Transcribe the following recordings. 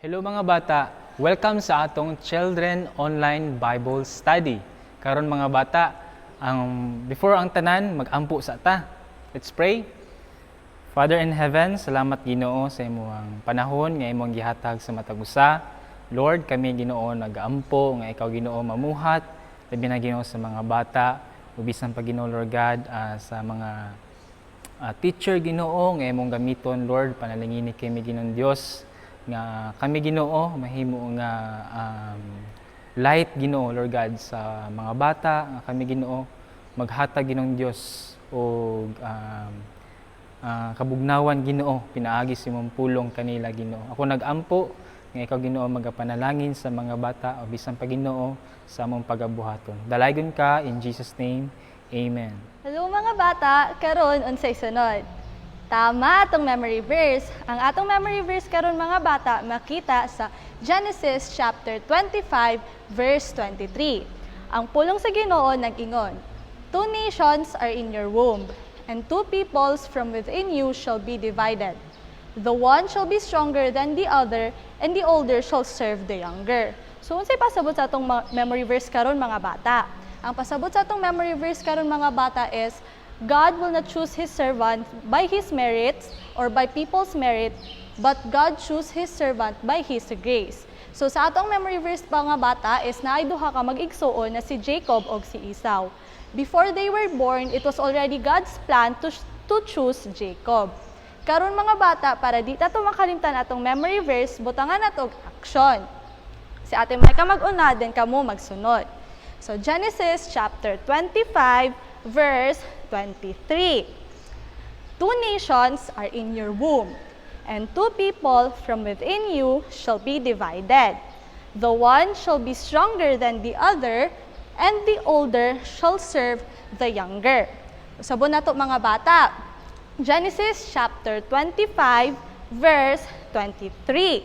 Hello mga bata, welcome sa atong Children Online Bible Study. Karon mga bata, before ang tanan, mag-ampo sa ta. Let's pray. Father in heaven, salamat Ginoo sa imong panahon nga imong gihatag sa matag usa. Lord, kami Ginoo nag-ampo nga ikaw Ginoo mamuhat, labi na Ginoo sa mga bata, ubisan pa Ginoo Lord God sa mga teacher Ginoo nga imong gamiton Lord, panalangin kami Ginoong Dios nga kami Ginoo mahimo nga light Ginoo Lord God sa mga bata, nga kami Ginoo maghatag Ginoong Dios og kabugnawan Ginoo pinaagi sa imong pulong kanila Ginoo. Ako nag-ampo nga ikaw Ginoo magapanalangin sa mga bata o bisan pa Ginoo sa among pagabuhaton. Dalaygon ka in Jesus name. Amen. Hello mga bata, karon unsay sunod? Tama atong memory verse. Ang atong memory verse karon mga bata makita sa Genesis chapter 25 verse 23. Ang pulong sa Ginoo nag-ingon, "Two nations are in your womb, and two peoples from within you shall be divided. The one shall be stronger than the other, and the older shall serve the younger." So unsay pasabot sa atong memory verse karon mga bata? Ang pasabot sa atong memory verse karon mga bata is God will not choose His servant by his merits or by people's merit, but God choose His servant by His grace. So sa atong memory verse mga bata is naay duha ka mag-igsuon na si Jacob o si Esau. Before they were born, it was already God's plan to choose Jacob. Karon mga bata, para di ta makalimtan atong memory verse, butangan nato og action. Si ate may ka mag-una, then kamo magsunod. So Genesis chapter 25 verse 23. Two nations are in your womb, and two people from within you shall be divided. The one shall be stronger than the other, and the older shall serve the younger. Sabon nato mga bata. Genesis chapter 25 verse 23.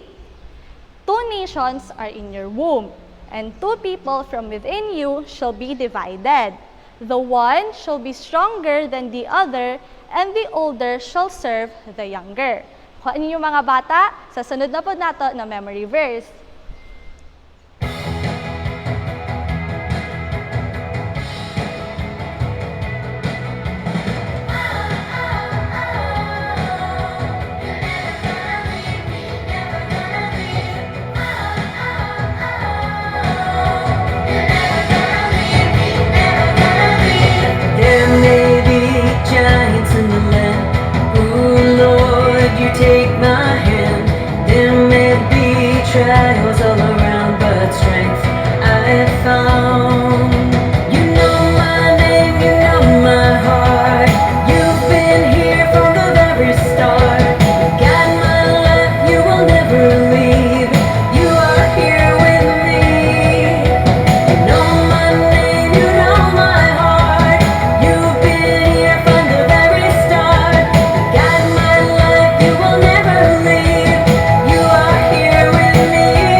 Two nations are in your womb, and two people from within you shall be divided. The one shall be stronger than the other, and the older shall serve the younger. Kuhaan ninyo mga bata, sa sunod na po nato na memory verse. Take my hand. There may be trials all around, but strength I have found. You know my name, you know my heart. You've been here from the very start. You guide my life, you will never leave. You are here with me. You know my name, you know my heart. You've been here from the very start. You guide my life, you will never leave. You are here with me.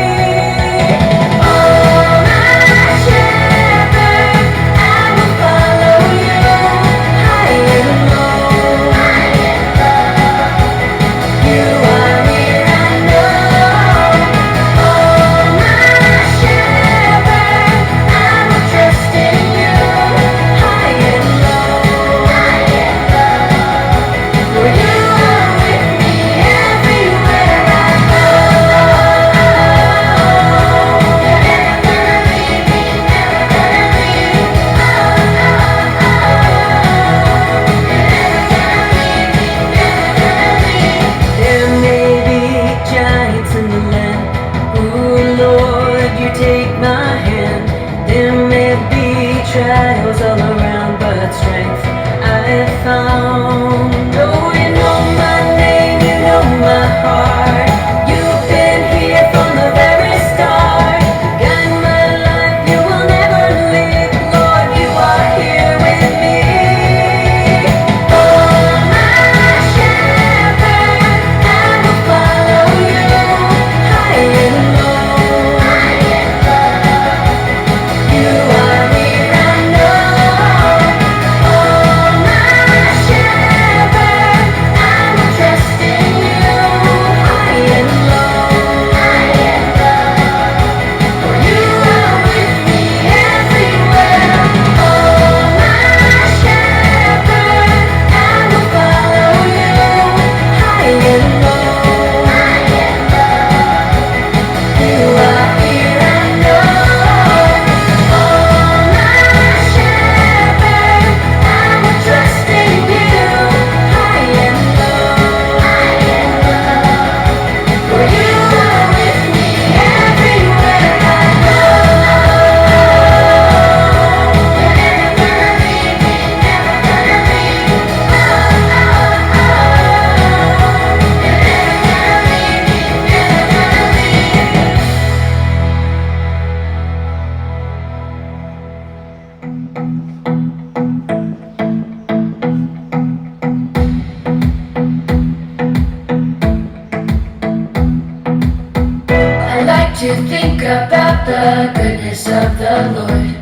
to think about the goodness of the Lord.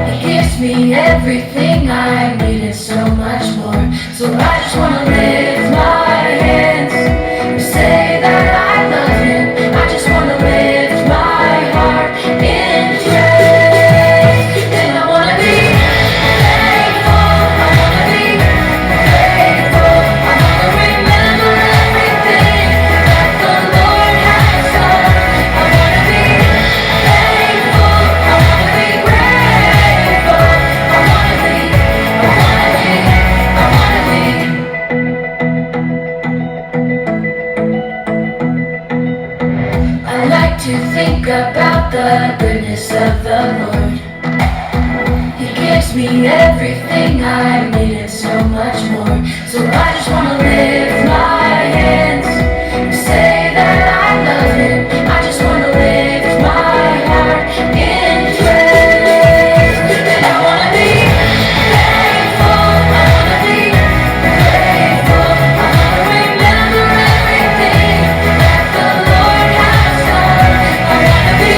He gives me everything I need and so much more. So I just wanna lift my hands and say that I love Him. I just wanna lift my heart in praise. And I wanna be thankful. I wanna be grateful. I wanna remember everything that the Lord has done. I wanna be thankful. I wanna be grateful. I wanna be. I like to think about the goodness of the Lord. He gives me everything I need and so much more. So I just wanna lift my hands and say that I love Him. I just wanna lift my heart in praise. And I wanna be thankful. I wanna be grateful. I wanna remember everything that the Lord has done. I wanna be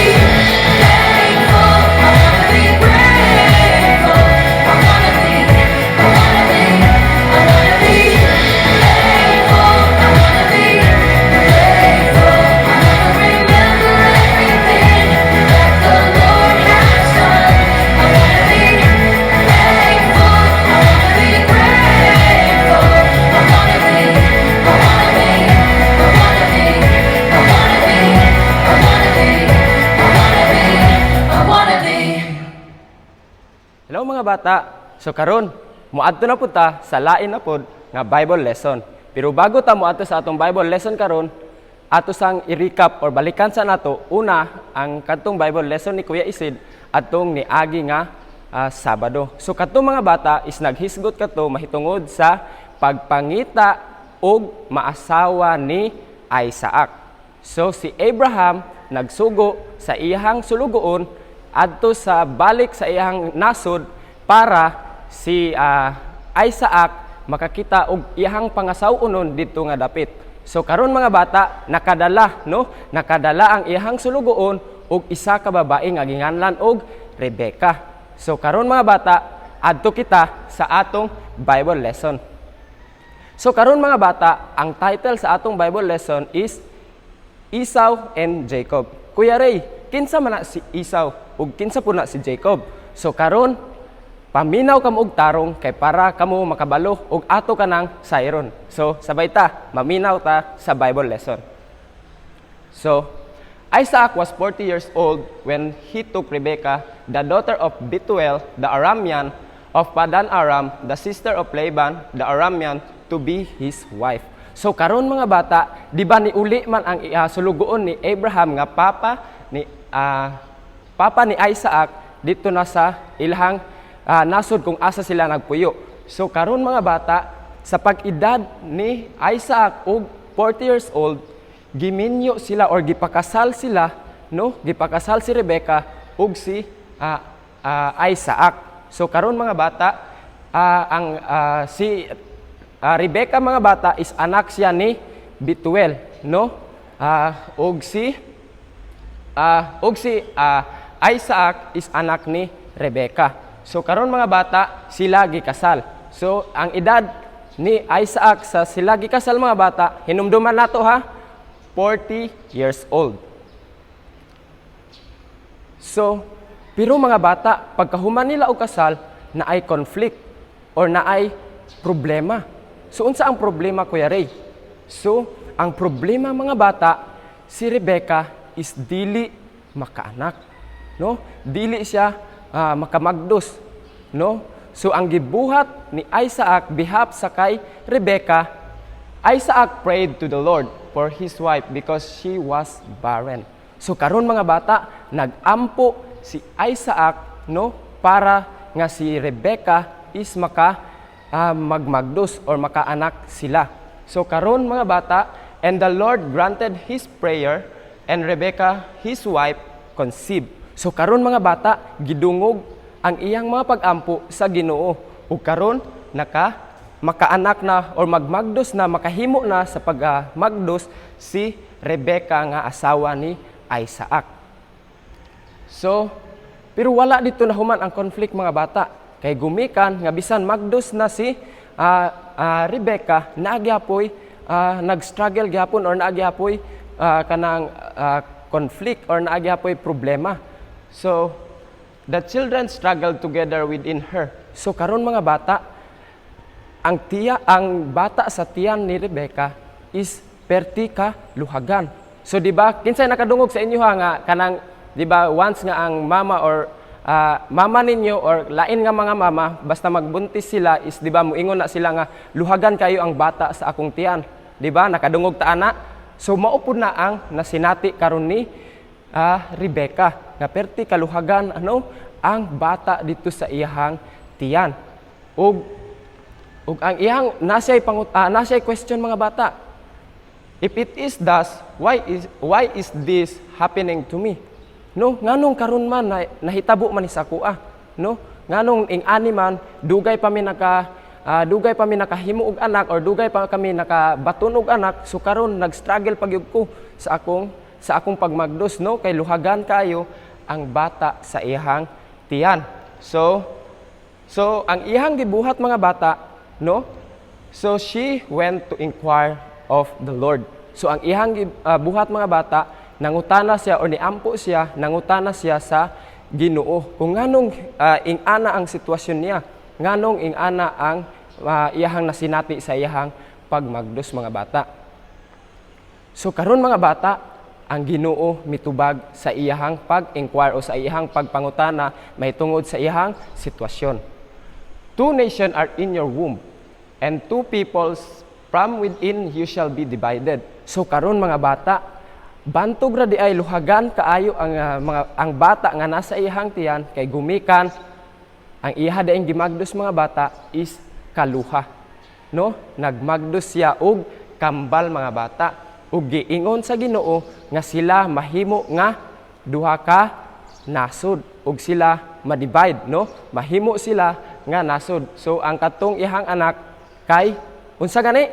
thankful. I wanna be grateful. I wanna be thankful. I wanna be grateful. I wanna remember everything that the Lord has done. I wanna be thankful. I wanna be grateful. I wanna be. Hello mga bata. So karon, muadto na pud ta sa lain na pod nga Bible lesson. Pero bago ta muadto sa atong Bible lesson karon, ato sang i-recap or balikan sa nato una ang kadtong Bible lesson ni Kuya Isid atong niagi nga Sabado. So kadtong mga bata is naghisgot kato mahitungod sa pagpangita og maasawa ni Isaac. So si Abraham nagsugo sa iyang sulugoon adto sa balik sa iyang nasod para si Isaac makakita og iyang pangasaw-unon didto nga dapit. So karon mga bata nakadala ang iyang sulugoon og isa ka babae nga ginganlan og Rebecca. So karon mga bata adto kita sa atong Bible lesson. So karon mga bata ang title sa atong Bible lesson is Esau and Jacob. Kuya Ray, kinsa man na si Esau ug kinsa po na si Jacob? So karon paminaw kamo og tarong kay para kamo makabalo og ato kanang sayron. So sabay ta maminaw ta sa Bible lesson. So Isaac was 40 years old when he took Rebekah, the daughter of Bethuel the Aramean of Padan Aram, the sister of Laban the Aramean, to be his wife. So karon mga bata, di ba ni uli man ang sulugoon ni Abraham nga papa ni Isaac dito na sa ilhang nasod kung asa sila nagpuyo. So karon mga bata, sa pag-edad ni Isaac og 40 years old, giminyo sila or gipakasal sila, gipakasal si Rebecca og si Isaac. So karon mga bata, si Rebecca mga bata is anak siya ni Bethuel, og si Isaac is anak ni Rebecca. So karon mga bata sila gikasal. So ang edad ni Isaac sa sila gikasal mga bata, hinumduman nato ha, 40 years old. So pero mga bata, pagkahuman nila og kasal, naay conflict or naay problema. So unsa ang problema Kuya Ray? So ang problema mga bata, si Rebecca is dili makaanak, dili siya makamagdos, So ang gibuhat ni Isaac behalf sa kay Rebecca, Isaac prayed to the Lord for his wife because she was barren. So karon mga bata, nagampo si Isaac para nga si Rebecca is magmagdos or makaanak sila. So karon mga bata, and the Lord granted his prayer, and Rebecca his wife conceived. So karon mga bata, gidungog ang iyang mga pag-ampo sa Ginoo. Ug karon makaanak na or magmagdos na, makahimo na sa pagmagdos si Rebecca nga asawa ni Isaac. So, pero wala dito nahuman ang conflict mga bata. Kay gumikan nga bisan magdos na si Rebecca, naagyapoy nag-struggle gyapon or naagyapoy kanang conflict or naagyapoy problema. So, the children struggled together within her. So karon mga bata, ang bata sa tiyan ni Rebecca is perti ka luhagan. So di ba kinsay nakadungog sa inyo nga kanang di ba once nga ang mama or mama ninyo or lain nga mga mama basta magbuntis sila is di ba muingon na sila nga luhagan kayo ang bata sa akong tiyan. Di ba nakadungog ta ana? So maupod na ang nasinati karon ni Rebecca nga perti kaluhagan ang bata dito sa iyahang tiyan. Ug ang iyang nasay question mga bata. If it is thus, why is this happening to me? No, nganong karon man nahitabo man ni sa kuha. No, nganong ing ani man dugay pa mi nakahimo og anak or dugay pa kami nakabaton og anak, so karon nag-struggle pagyud ko sa akong pagmagdos, no, kay luhagan kayo ang bata sa iyang tiyan. So ang iyang gibuhat mga bata, no? So she went to inquire of the Lord. So ang iyang buhat mga bata, nangutana siya o niampo siya, nangutana siya sa Ginoo kung nganong ing-ana ang sitwasyon niya, nganong ing-ana ang iyahang nasinati sa iyahang pagmagdos mga bata. So karon mga bata, ang Ginoo mitubag sa iyahang pag-inquire o sa iyahang pagpangutana mahitungod sa iyahang sitwasyon. 2 nations are in your womb, and 2 peoples from within you shall be divided. So karon mga bata, bantog ra di ay luhagan kaayo ang bata nga nasa iyang tiyan kay gumikan ang iha daing gimagdos mga bata is kaluha. No? Nagmagdos siya og kambal mga bata. Ug giingon sa Ginoo nga sila mahimo nga duha ka nasod ug sila ma-divide, no? Mahimo sila nga nasod. So ang katong ihang anak kay unsa gani?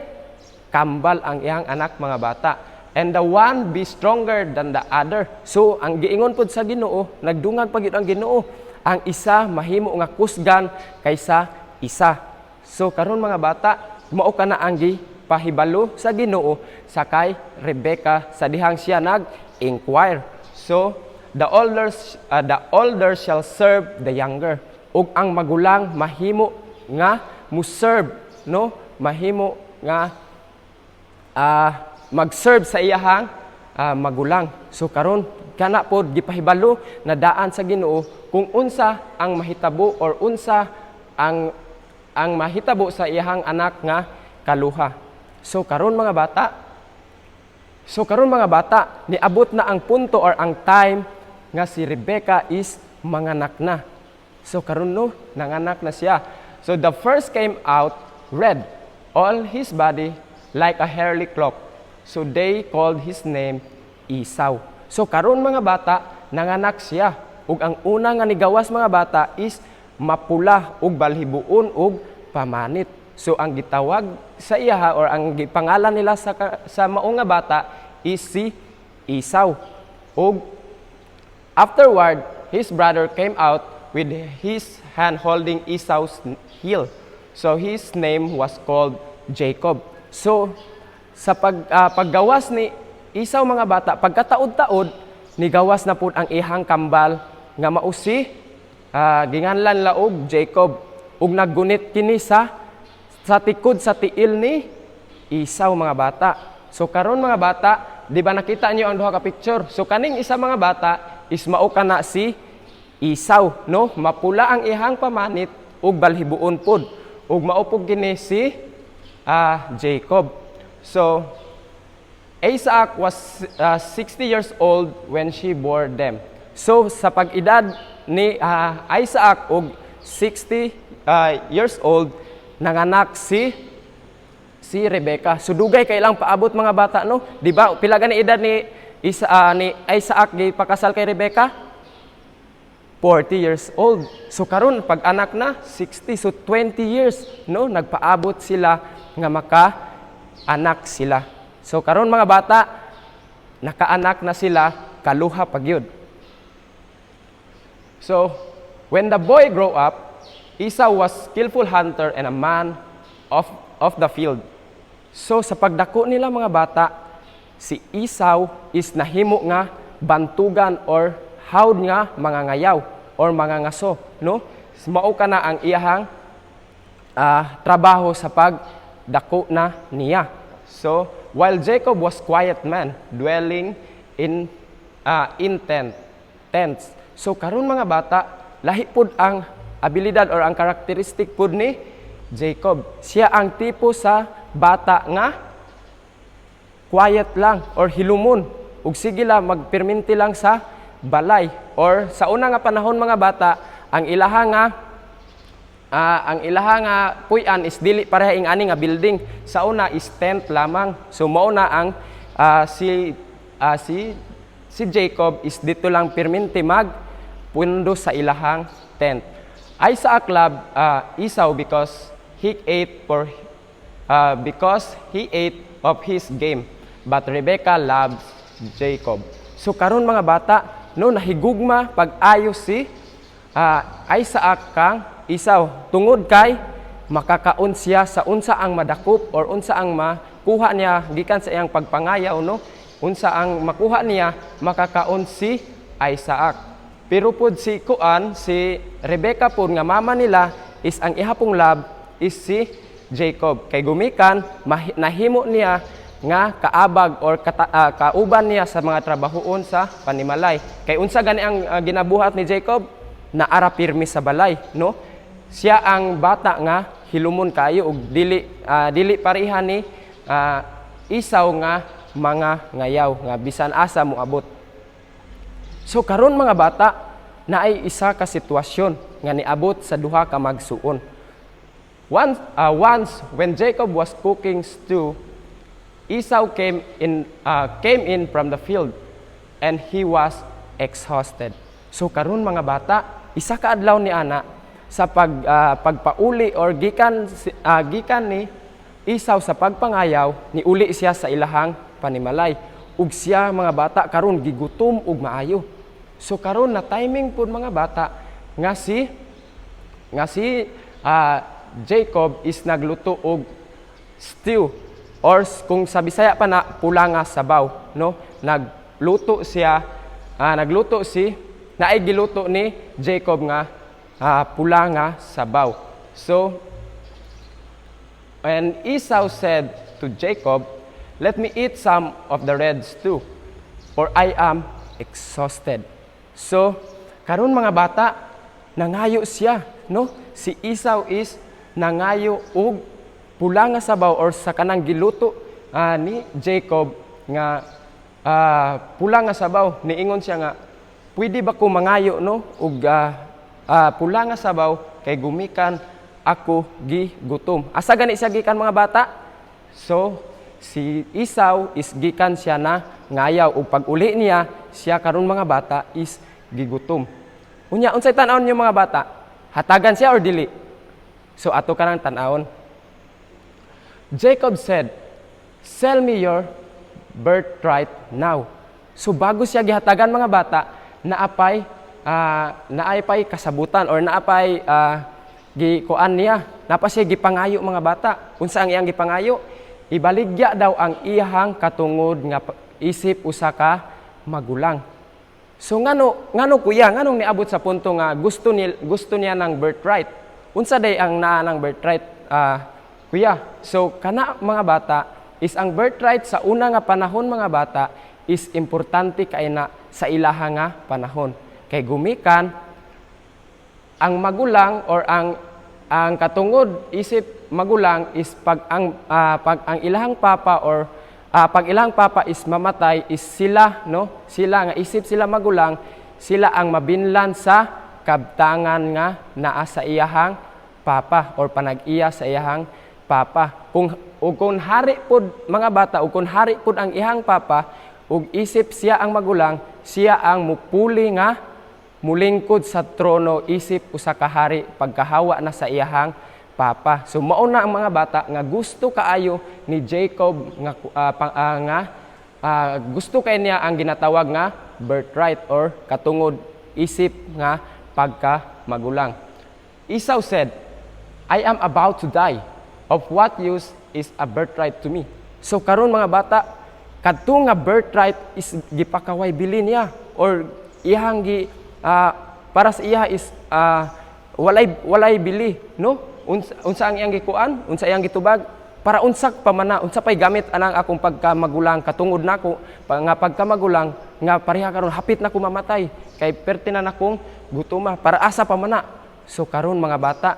Kambal ang ihang anak mga bata. And the one be stronger than the other. So ang giingon pud sa Ginoo, nagdungag pa gyud ang Ginoo, ang isa mahimo nga kusgan kaysa isa. So karon mga bata, mao kana ang gipahibalo sa Ginoo sa kay Rebecca sa dihang siya nag-inquire. So the older shall serve the younger. Ug ang magulang mahimo nga mo-serve, no? Mahimo nga mag-serve sa iyahang magulang. So karon kana pod gipahibalo na daan sa Ginoo kung unsa ang mahitabo or unsa ang mahitabo sa iyahang anak nga kaluha. So karon mga bata, niabot na ang punto or ang time nga si Rebecca is manganak na. So karon no, nanganak na siya. So the first came out red, all his body like a hairy cloak. So they called his name Esau. So karon mga bata, nanganak siya. Ug ang una nga nigawas mga bata is mapula ug balhibuon ug pamanit. So ang gitawag sa iya or ang gipangalan nila sa mao nga bata is si Esau. Ug afterward, his brother came out with his hand holding Esau's heel. So his name was called Jacob. So sa paggawas ni Esau mga bata, pagkataod-taod, nigawas na pud ang ihang kambal nga mausi, ginganlan laog Jacob. Ug naggunit kini sa tikod sa tiil ni Esau mga bata. So karon mga bata, di ba nakita niyo ang duha ka picture? So kaning isa mga bata is mao kana si Esau, no? Mapula ang ihang pamanit ug balhibuon pod. Ug mao pud kini si Jacob. So Isaac was 60 years old when she bore them. So sa pag-edad ni Isaac og 60 years old, nanganak si Rebecca. So dugay kay ilang paabot mga bata, no? Di ba pila gani edad ni Isaac gipakasal kay Rebecca? 40 years old. So karon pag anak na 60, so 20 years, no? Nagpaabot sila nga maka-anak sila. So karon mga bata, nakaanak na sila kaluha pagyud. So, when the boy grew up, Esau was skillful hunter and a man of the field. So, sa pagdako nila mga bata, si Esau is nahimo nga bantugan or hawd nga mga ngayaw or mga ngaso, no? Mao kana ang iyahang trabaho sa pagdako na niya. So, while Jacob was quiet man, dwelling in tents. So, karon mga bata, lahi pud ang abilidad or ang karakteristik pud ni Jacob. Siya ang tipo sa bata nga quiet lang or hilumon. Ug sige lang magperminti lang sa balay or sa una nga panahon mga bata, ang ilaha nga puy-an is dili pareha ing ani nga building. Sa una is tent lamang. So mao na ang si Jacob is dito lang perminti magpundo sa ilahang tent. Isaac loved Esau because he ate of his game, but Rebekah loved Jacob. So karon mga bata, no, nahigugma pag-ayo si Isaac kang Esau tungod kay makakaon siya sa unsa ang madakop or unsa ang makuha niya gikan sa iyang pagpangayaw, no? Unsa ang makuha niya makakaon si Isaac. Pero pud si Rebekah pud nga mama nila is ang ihapong love is si Jacob. Kay gumikan nahimo niya nga kaabag or kauban niya sa mga trabahoon sa panimalay. Kay unsa gani ang ginabuhat ni Jacob? Naara pirmi sa balay, no? Siya ang bata nga hilumon kayo ug dili pareha ni Esau nga mga ngayaw nga bisan asa mo abot. So karon mga bata, naay isa ka sitwasyon nga niabot sa duha ka magsuon. Once when Jacob was cooking stew, Esau came in from the field and he was exhausted. So karon mga bata, isa ka adlaw ni ana sa pagpauli or gikan ni Esau sa pagpangayaw, niuli siya sa ilahang panimalay. Ug siya mga bata karon gigutom ug maayo. So karon na timing pud mga bata nga si Jacob is nagluto og stew or kung sa Bisaya pa na pula nga sabaw, no? Nagluto naay giluto ni Jacob nga pula nga sabaw. So and Esau said to Jacob, "Let me eat some of the red stew, for I am exhausted." So karon mga bata, nangayo siya, no? Si Esau is nangayo og pula nga sabaw or sa kanang giluto ni Jacob nga pula nga sabaw. Niingon siya nga, pwede ba ko mangayo, no? Og pula nga sabaw kay gumikan ako gigutom. Asa gani siya gikan mga bata? So si Esau is gikan siya na ngayaw ug pag uli niya siya karon mga bata is gigutom. Unya unsay tan-awon niyo mga bata? Hatagan siya or dili? So ato kanang tan-awon. Jacob said, "Sell me your birthright now." So bago siya gihatagan mga bata, naapay kasabutan or naapay gikuan niya. Napa siya gipangayo mga bata. Unsa ang iyang gipangayo? Ibaligya daw ang iyahang katungod nga isip usa ka magulang. So ngano kuya, nganong niabot sa punto nga gusto niya ng birthright? Unsa day ang naa ng birthright kuya? So kana mga bata is ang birthright sa una nga panahon mga bata is importante kay na sa ilaha nga panahon. Kay gumikan ang magulang or ang katungod isip magulang is pag ang ilahang papa or pag ilang papa is mamatay is sila, no? Sila nga isip sila magulang, sila ang mabinlan sa kabtangan nga naa sa iyahang papa or panag-iya sa iyahang papa. Kung hari pod mga bata, kung hari pod ang iyang papa, ug isip siya ang magulang, siya ang mupuli nga mulingkod sa trono isip usa ka hari pagkahawa na sa iyahang papa. So mao na ang mga bata nga gusto kaayo ni Jacob nga gusto kay niya ang ginatawag nga birthright or katungod isip nga pagka magulang. Esau said, I am about to die. Of what use is a birthright to me? So karon mga bata, kadto nga birthright is gipakaway bili niya or iyang para sa iya is walay bili, no? Unsa ang iyang gikuan, unsa iyang gitubag para unsak pamana, unsa pay gamit anang akong pagkamagulang katungod nako nga pagkamagulang nga pareha karon hapit na ko mamatay kay pertinan akong gutuma para asa pamana. So karon mga bata,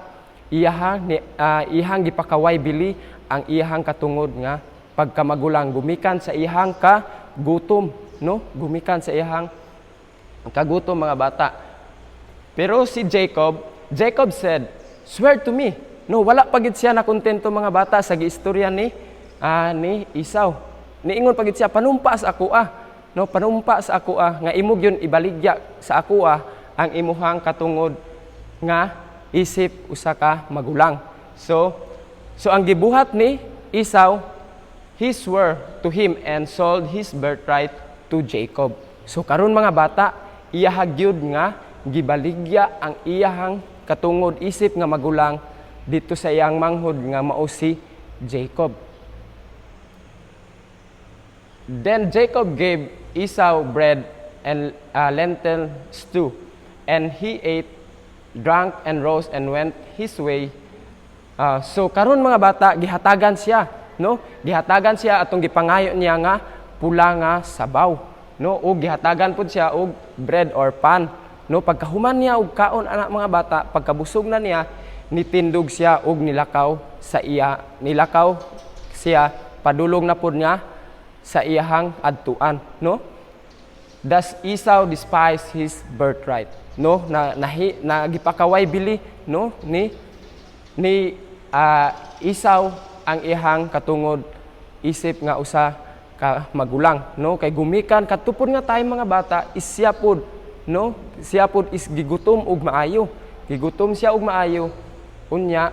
iyahang gipakaway bili ang iyahang katungod nga pagkamagulang gumikan sa iyahang kagutom, no? Gumikan sa iyahang kagutom mga bata. Pero si Jacob said, swear to me. No, wala pagid siya na kontento mga bata sa giistorya ni Esau. Niingon pagid siya, panumpa sa ako no, panumpa sa ako nga imog yun ibaligya sa ako ang imuhang katungod nga isip usa ka magulang. So ang gibuhat ni Esau, he swore to him and sold his birthright to Jacob. So karon mga bata, iyahagyud nga gibaligya ang iyahang katungod isip nga magulang dito sa iyang manghod nga mao si Jacob. Then Jacob gave Esau bread and lentil stew, and he ate, drank, and rose and went his way. So karon mga bata, gihatagan siya, no? Gihatagan siya atong gipangayo niya nga pula nga sabaw, no? O gihatagan pud siya og bread or pan, no? Pagkahuman niya og kaon anak mga bata, pagkabusog na niya, nitindog siya og nilakaw siya padulong na pud niya sa iyahang adtuan, no? Thus Esau despised his birthright, no? Na gipakaway bili, no? Ni Esau ang iyahang katungod isip nga usa ka magulang, no? Kay gumikan katupod nga tayo mga bata is siya pud, no? Siya pud is gigutom og maayo. Gigutom siya og maayo. Unya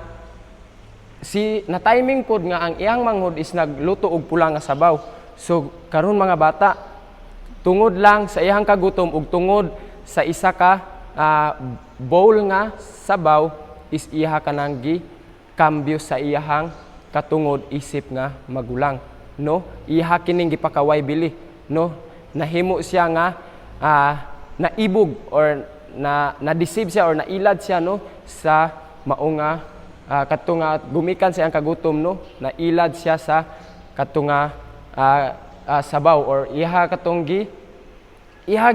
na timing pod nga ang iyang manghod is nagluto og pula nga sabaw. So karon mga bata, tungod lang sa iyang kagutom ug tungod sa isa ka bowl nga sabaw is iha kanang kambyo sa iyahang katungod isip nga magulang, no? Iha kining gipakaway bili, no? Nahimo siya nga naibog or na-deceive siya or nailad siya, no? Sa maunga katunga gumikan sa iyang kagutom, no? Nailad siya sa katunga sabaw or iha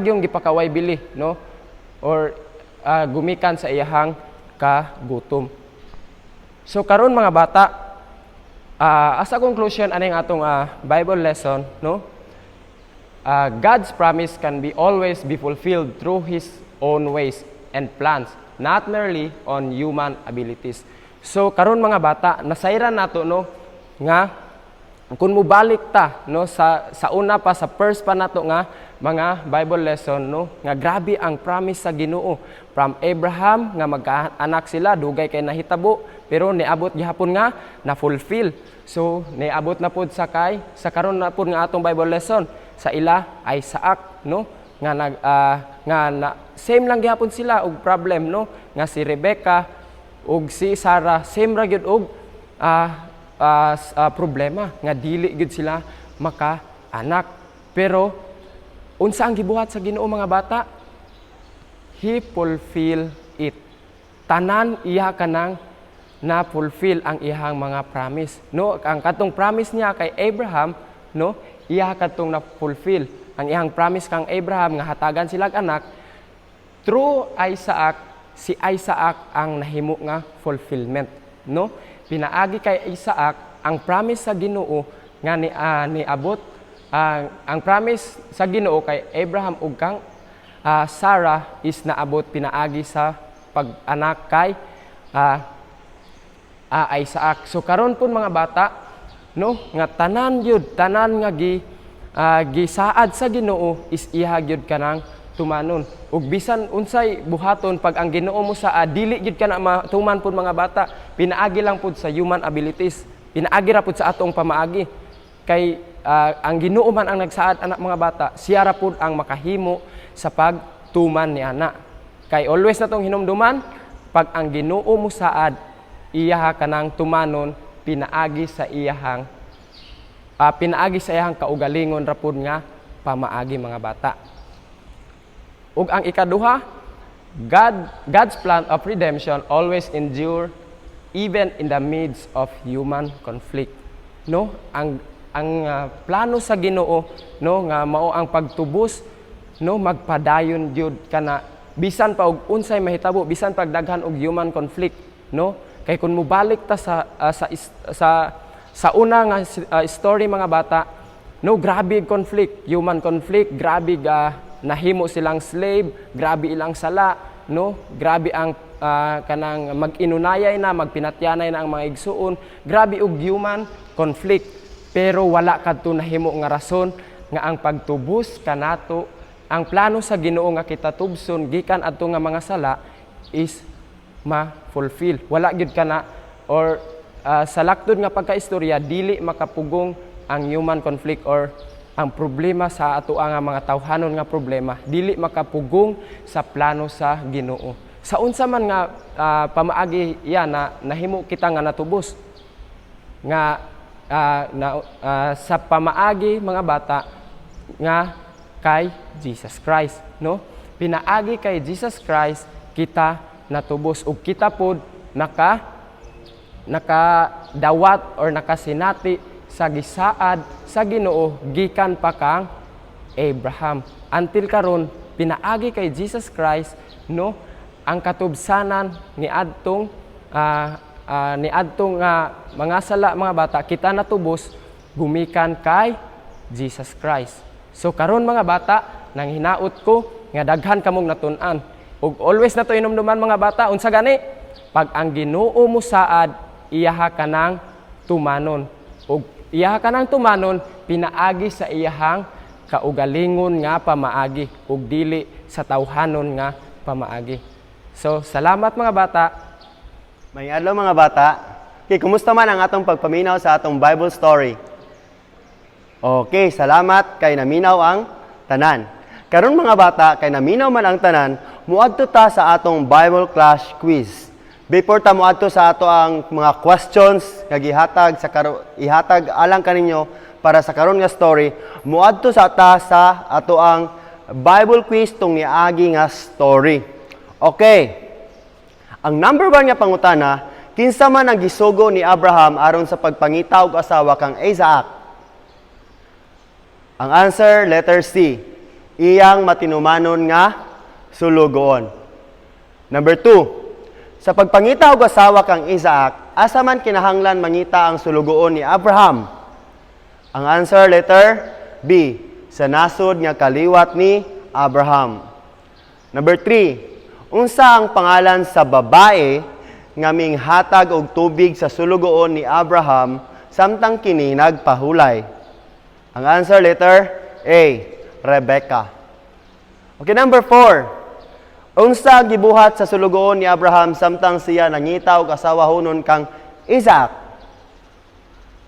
yung gipakaway bili, no? Or gumikan sa iyahang kagutom. So karon mga bata, as a conclusion aning atong Bible lesson, no? God's promise can be always be fulfilled through His own ways and plans, not merely on human abilities. So karon mga bata, nasayran nato, no, nga kung mubalik ta, no, sa una pa sa first pa nato nga mga Bible lesson, no, nga grabe ang promise sa Ginoo from Abraham nga magkaanak sila dugay kay nahitabo pero niabot gihapon nga na fulfill. So niabot na pud sa karon na pud nga atong Bible lesson sa ila ay Isaac, no, nga same lang gihapon sila og problem, no, nga si Rebecca ug si Sarah same ra gyud og problema nga dili gyud sila maka-anak. Pero unsa ang gibuhat sa Ginoo mga bata? He fulfill it. Tanan iya kanang na fulfill ang iyang mga promise, no? Ang katong promise niya kay Abraham, no, iya katong na fulfill ang iyang promise kang Abraham nga hatagan sila anak through Isaac. Si Isaac ang nahimo nga fulfillment, no? Pinaagi kay Isaac ang promise sa Ginoo nga niabot ang promise sa Ginoo kay Abraham ug kang Sarah is naabot pinaagi sa pag-anak kay Isaac. So karon pun mga bata, no, nga tanan nga gisaad sa Ginoo is iha gyud kanang tumanon. Ug bisan unsay buhaton pag ang Ginoo mo sa dili gyud kana matuman pud mga bata, pinaagi lang pud sa human abilities. Pinaagi ra pud sa atong pamaagi. Kay ang Ginoo man ang nagsaad anak mga bata, siya ra pud ang makahimo sa pagtuman ni ana. Kay always na tong hinumduman, pag ang Ginoo mo saad, iya kanang tumanon pinaagi sa iyahang kaugalingon ra pud nga pamaagi mga bata. Ug ang ikaduha, God's plan of redemption always endure even in the midst of human conflict. No, ang plano sa Ginoo, no, nga mao ang pagtubos, no, magpadayon jud kana bisan pa og unsay mahitabo, bisan pagdaghan og human conflict, no. Kay kun mobalik ta sa una nga story mga bata, no, grabe conflict, human conflict, grabe nahimo silang slave, grabe ilang sala, no, grabe ang kanang mag-inunayay na, magpinatyanay na ang mga igsuon, grabe og human conflict. Pero wala kadto nahimo nga rason nga ang pagtubos kanato, ang plano sa Ginoo nga kita tubson gikan adto nga mga sala is ma-fulfill. Wala gyud kana or sa laktod nga pagkaistorya dili makapugong ang human conflict or ang problema sa ato nga mga tawhanon nga problema dili makapugong sa plano sa Ginoo. Sa unsa man nga pamaagi yan na nahimo kita nga natubos nga sa pamaagi mga bata nga kay Jesus Christ, no? Pinaagi kay Jesus Christ kita natubos ug kita pod nakadawat or nakasinati sa gisaad sa Ginoo gikan pa kang Abraham. Until karon pinaagi kay Jesus Christ, no, ang katubsanan ni adtong mga sala mga bata kita natubos gumikan kay Jesus Christ. So karon mga bata nang hinaot ko nga daghan kamong natun-an ug always na to inumduman mga bata unsa gani pag ang Ginoo mo saad iyaha kanang tumanon ug iyaha kanang tumanon pinaagi sa iyahang kaugalingon nga pamaagi ug dili sa tawhanon nga pamaagi. So salamat mga bata. May adlaw mga bata. Okay, kumusta man ang atong pagpaminaw sa atong Bible story? Okay, salamat kay naminaw ang tanan. Karon mga bata, kay naminaw man ang tanan, muadto ta sa atong Bible class quiz. Before ta muadto sa ato ang mga questions nga ihatag alang kaninyo para sa karon nga story, muadto sa ato ang Bible quiz tong niagi nga story. Okay. Ang number 1 nga pangutana, kinsa man ang gisugo ni Abraham aron sa pagpangita og asawa kang Isaac? Ang answer, letter C. Iyang matinumanon nga sulugoon. Number 2. Sa pagpangita og asawa kang Isaac, asa man kinahanglan mangita ang sulugoon ni Abraham? Ang answer, letter B. Sa nasod nga kaliwat ni Abraham. Number 3. Unsa ang pangalan sa babae nga minghatag og tubig sa sulugoon ni Abraham samtang kini nagpahulay? Ang answer, letter A. Rebecca. Okay, number 4. Unsa gibuhat sa sulugoon ni Abraham samtang siya nangita og asawa hunon kang Isaac?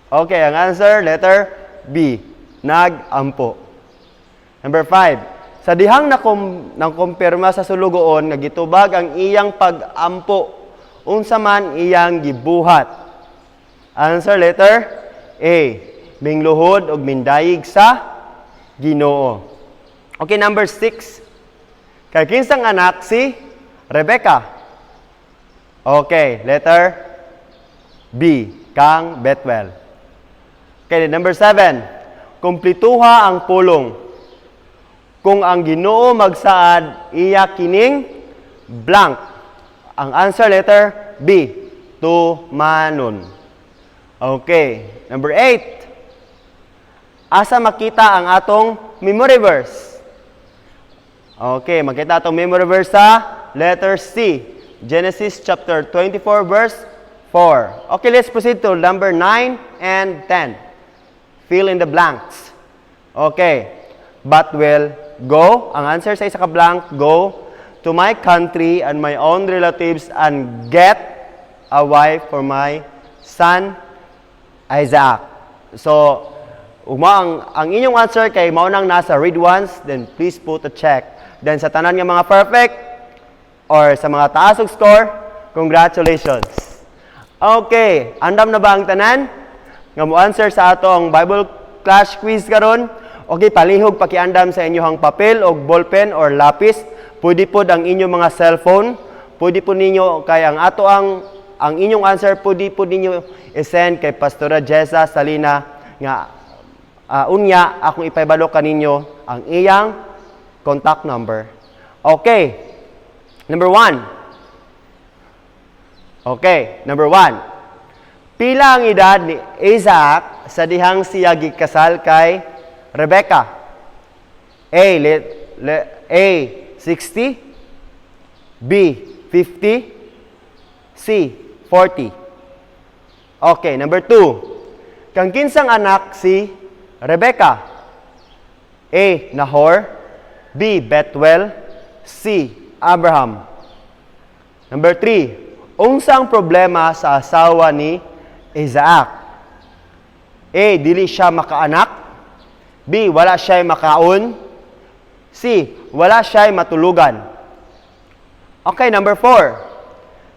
Okay, ang answer, letter B. Nagampo. Number 5. Sa dihang nakumpirma sa sulugoon nga gitubag ang iyang pag-ampo, unsa man iyang gibuhat? Answer, letter A. Mingluhod og mindayig sa Ginoo. Okay, number 6. Kay kinsang anak si Rebecca? Okay, letter B. Kang Bethuel. Okay, number 7. Kumplituha ang pulong. Kung ang Ginoo magsaad, iya kining blank. Ang answer, letter B. Tumanon. Okay. Number 8. Asa makita ang atong memory verse? Okay, makita atong memory verse sa letter C. Genesis chapter 24 verse 4. Okay, let's proceed to number 9 and 10. Fill in the blanks. Okay. But will go, ang answer sa isa ka blank, go to my country and my own relatives and get a wife for my son Isaac. So, Ug ang inyong answer kay mao nang nasa read once, then please put a check. Then sa tanan nga mga perfect or sa mga taas og score, congratulations. Okay, andam na ba ang tanan nga mo answer sa ato ang Bible Clash quiz karon? Okay, palihog pakiandam sa inyong papel o ballpen or lapis. Pwede pod ang inyong mga cellphone. Pwede po ninyo kay ang ato ang inyong answer pwede po ninyo i-send kay Pastora Jessa Salina nga unya akong ipaibalo kaninyo ang iyang contact number. Okay. Number 1. Okay, number 1. Pila ang edad ni Isaac sa dihang siya gikasal kay Rebecca? A 60, B 50, C 40. Okay, number 2. Kang kinsang anak si Rebecca? A. Nahor, B. Bethuel, C. Abraham. Number 3. Unsang problema sa asawa ni Isaac? A. Dili siya makaanak, B. Wala siya makaon, C. Wala siya matulugan. Okay, number 4.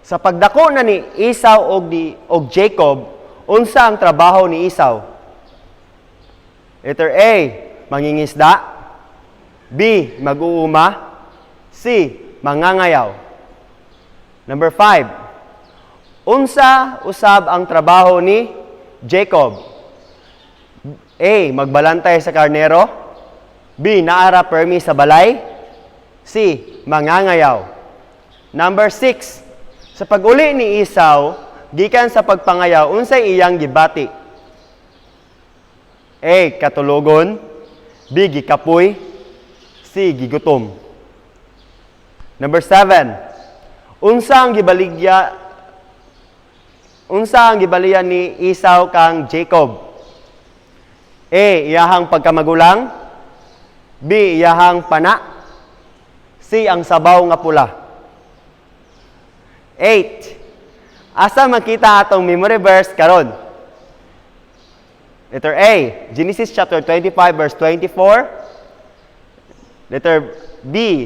Sa pagdako na ni Esau og Jacob, unsa ang trabaho ni Esau? Letter A, mangingisda, B, mag-uuma, C, mangangayaw. Number 5. Unsa usab ang trabaho ni Jacob? A, magbalantay sa karnero, B, naara permi sa balay, C, mangangayaw. Number 6. Sa pag-uli ni Esau, gikan sa pagpangayaw, unsay iyang gibati? A. Katulogon, B. Gikapoy, C. Gigutom. Number 7. Unsa ang gibalian ni Esau kang Jacob? A. Iyahang pagkamagulang, B. Iyahang pana, C. Ang sabaw nga pula. 8. Asa makita atong memory verse karon? Letter A, Genesis chapter 25 verse 24. Letter B,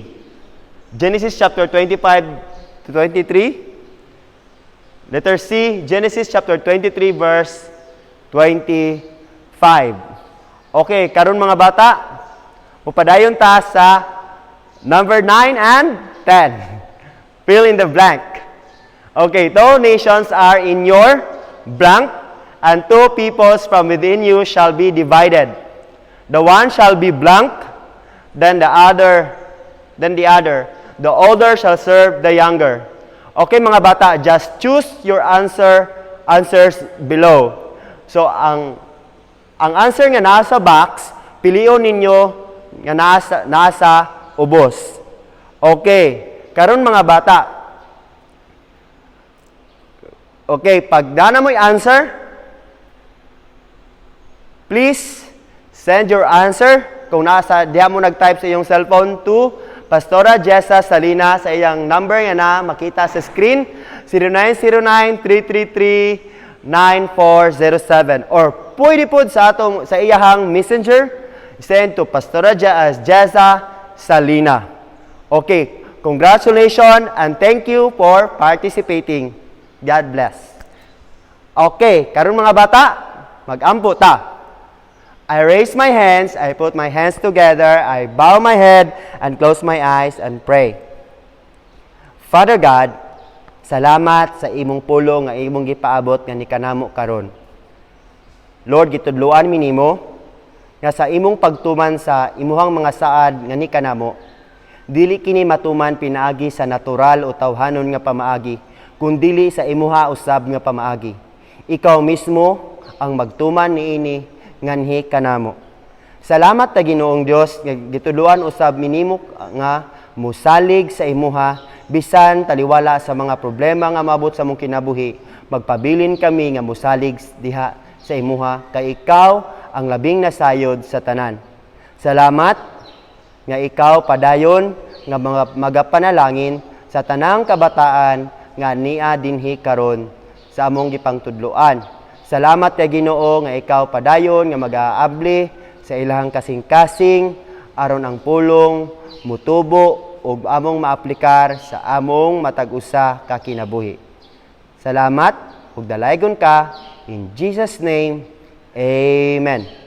Genesis chapter 25 to 23. Letter C, Genesis chapter 23 verse 25. Okay, karon mga bata, upadayon ta sa number 9 and 10. Fill in the blank. Okay, 2 nations are in your blank, and 2 peoples from within you shall be divided. The one shall be blank, then the other. The older shall serve the younger. Okay mga bata, just choose your answers below. So ang answer nga nasa box, pilion ninyo nga nasa ubos. Okay, karon mga bata. Okay, pag dana mo'y answer, please send your answer kung diha mo nag-type sa iyong cellphone to Pastora Jessa Salina sa iyang number nga na makita sa screen 0909-333-9407 or pwede po sa iyahang messenger send to Pastora Jessa Salina. Okay, congratulations and thank you for participating. God bless. Okay, karon mga bata, mag-ampo ta. I raise my hands, I put my hands together, I bow my head, and close my eyes and pray. Father God, salamat sa imong pulo nga imong gipaabot nga ni kanamo karon. Lord, gitudloan mi nimo nga sa imong pagtuman sa imuhang mga saad nga ni kanamo, dili kini matuman pinaagi sa natural o tawhanon nga pamaagi, kundili sa imuha usab nga pamaagi. Ikaw mismo ang magtuman niini nganhi kanamo. Salamat ta Ginoong Dios nga gitudloan usab minimo nga musalig sa imuha bisan taliwala sa mga problema nga maabot sa mong kinabuhi. Magpabilin kami nga musalig diha sa imuha kay ikaw ang labing nasayod sa tanan. Salamat nga ikaw padayon nga mga magapanalangin sa tanang kabataan nga niya dinhi karon sa among gipangtudloan. Salamat kay Ginoo nga ikaw padayon nga mag-aabli sa ilahang kasing-kasing aron ang pulong mutubo ug among maaplikar sa among matag-usa ka kinabuhi. Salamat ug dalaygon ka in Jesus name. Amen.